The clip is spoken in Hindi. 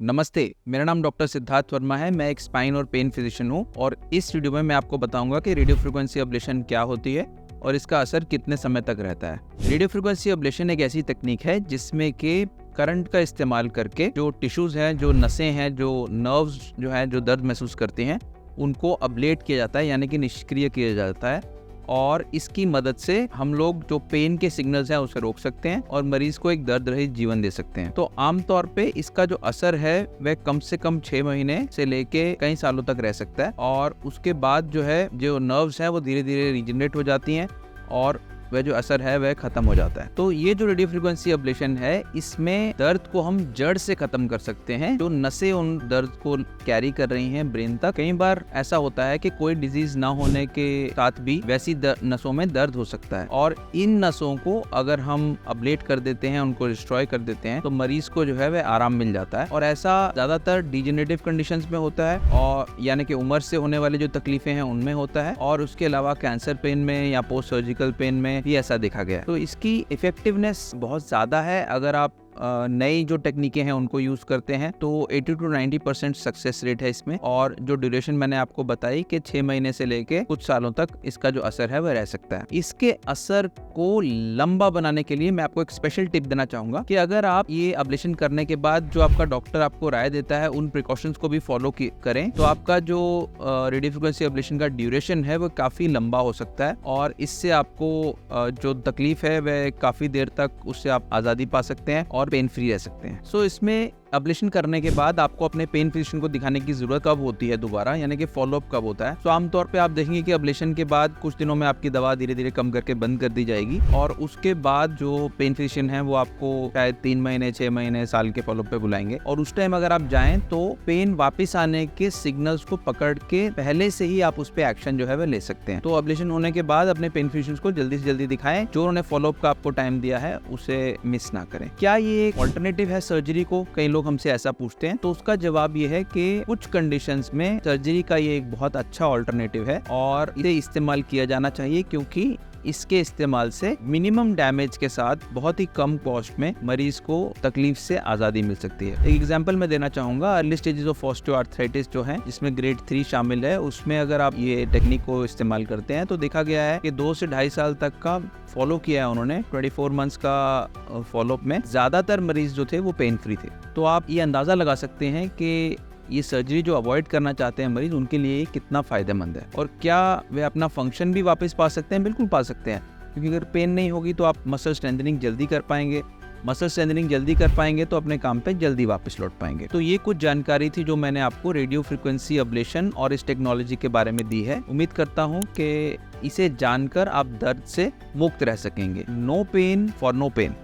नमस्ते, मेरा नाम डॉक्टर सिद्धार्थ वर्मा है। मैं एक स्पाइन और पेन फिजिशियन हूँ और इस वीडियो में मैं आपको बताऊंगा कि रेडियो फ्रिक्वेंसी अब्लेशन क्या होती है और इसका असर कितने समय तक रहता है। रेडियो फ्रिक्वेंसी अब्लेशन एक ऐसी तकनीक है जिसमें कि करंट का इस्तेमाल करके जो टिश्यूज हैं, जो नसें हैं, जो नर्व्स जो हैं, जो दर्द महसूस करते हैं, उनको अब्लेट किया जाता है, यानी कि निष्क्रिय किया जाता है। और इसकी मदद से हम लोग जो पेन के सिग्नल्स हैं उसे रोक सकते हैं और मरीज को एक दर्द रहित जीवन दे सकते हैं। तो आमतौर पे इसका जो असर है वह कम से कम 6 महीने से लेके कई सालों तक रह सकता है और उसके बाद जो है जो नर्व्स हैं वो धीरे धीरे रीजनरेट हो जाती हैं और वह जो असर है वह खत्म हो जाता है। तो ये जो रेडियो फ्रिक्वेंसी अब्लेशन है, इसमें दर्द को हम जड़ से खत्म कर सकते हैं। जो नसें उन दर्द को कैरी कर रही हैं ब्रेन तक। कई बार ऐसा होता है कि कोई डिजीज ना होने के साथ भी वैसी नसों में दर्द हो सकता है और इन नसों को अगर हम अब्लेट कर देते हैं, उनको डिस्ट्रॉय कर देते हैं, तो मरीज को जो है वह आराम मिल जाता है। और ऐसा ज्यादातर डिजेनरेटिव कंडीशंस में होता है और यानी कि उम्र से होने वाली जो तकलीफें हैं उनमें होता है और उसके अलावा कैंसर पेन में या पोस्ट सर्जिकल पेन में भी ऐसा देखा गया है। तो इसकी इफेक्टिवनेस बहुत ज्यादा है। अगर आप नई जो टेक्निकें हैं उनको यूज करते हैं तो 80 to 90% सक्सेस रेट है इसमें। और जो ड्यूरेशन मैंने आपको बताई कि 6 महीने से लेके कुछ सालों तक इसका जो असर है वह रह सकता है। इसके असर को लंबा बनाने के लिए मैं आपको एक स्पेशल टिप देना चाहूंगा कि अगर आप ये अब्लेशन करने के बाद जो आपका डॉक्टर आपको राय देता है उन प्रिकॉशंस को भी फॉलो करें तो आपका जो रेडियो फ्रिक्वेंसी अब्लेशन का ड्यूरेशन है वो काफी लंबा हो सकता है और इससे आपको जो तकलीफ है वह काफी देर तक उससे आप आजादी पा सकते हैं और पेन फ्री रह सकते हैं। सो इसमें अब्लेशन करने के बाद आपको अपने पेन फिजिशियन को दिखाने की जरूरत कब होती है दोबारा, यानी कि फॉलोअप कब होता है। तो आमतौर पे आप देखेंगे कि अब्लेशन के बाद कुछ दिनों में आपकी दवा धीरे धीरे कम करके बंद कर दी जाएगी और उसके बाद जो पेन फिजिशियन है वो आपको शायद 3 महीने, 6 महीने, साल के फॉलोअप पे बुलाएंगे और उस टाइम अगर आप जाएं तो पेन वापस आने के सिग्नल्स को पकड़ के पहले से ही आप उस पर एक्शन जो है वह ले सकते हैं। तो अब्लेशन होने के बाद अपने पेन फिजिशियन को जल्दी से जल्दी दिखाएं, जो उन्होंने फॉलोअप का आपको टाइम दिया है उसे मिस ना करें। क्या ये एक ऑल्टरनेटिव है सर्जरी को? कई लोग हमसे ऐसा पूछते हैं। तो उसका जवाब ये है कि कुछ कंडीशंस में सर्जरी का ये एक बहुत अच्छा ऑल्टरनेटिव है और इसे इस्तेमाल किया जाना चाहिए क्योंकि इसके इस्तेमाल से मिनिमम डैमेज के साथ बहुत ही कम कॉस्ट में मरीज को तकलीफ से आजादी मिल सकती है। एक एग्जांपल मैं देना चाहूंगा, अर्ली स्टेजेस ऑफ ऑस्टियोआर्थराइटिस जो है जिसमें ग्रेड 3 शामिल है, उसमें अगर आप ये टेक्निक को इस्तेमाल करते हैं तो देखा गया है कि 2 से 2.5 साल तक का फॉलो किया है उन्होंने। 24 मंथ्स का फॉलोअप में ज्यादातर मरीज जो थे वो पेन फ्री थे। तो आप ये अंदाजा लगा सकते हैं कि ये सर्जरी जो अवॉइड करना चाहते हैं मरीज, उनके लिए कितना फायदेमंद है और क्या वे अपना फंक्शन भी वापस पा सकते हैं? बिल्कुल पा सकते हैं, क्योंकि अगर पेन नहीं होगी तो आप मसल स्ट्रेंथनिंग जल्दी कर पाएंगे। मसल स्ट्रेंथनिंग जल्दी कर पाएंगे तो अपने काम पे जल्दी वापस लौट पाएंगे। तो ये कुछ जानकारी थी जो मैंने आपको रेडियो फ्रिक्वेंसी अब्लेशन और इस टेक्नोलॉजी के बारे में दी है। उम्मीद करता हूँ कि इसे जानकर आप दर्द से मुक्त रह सकेंगे। No pain for no pen.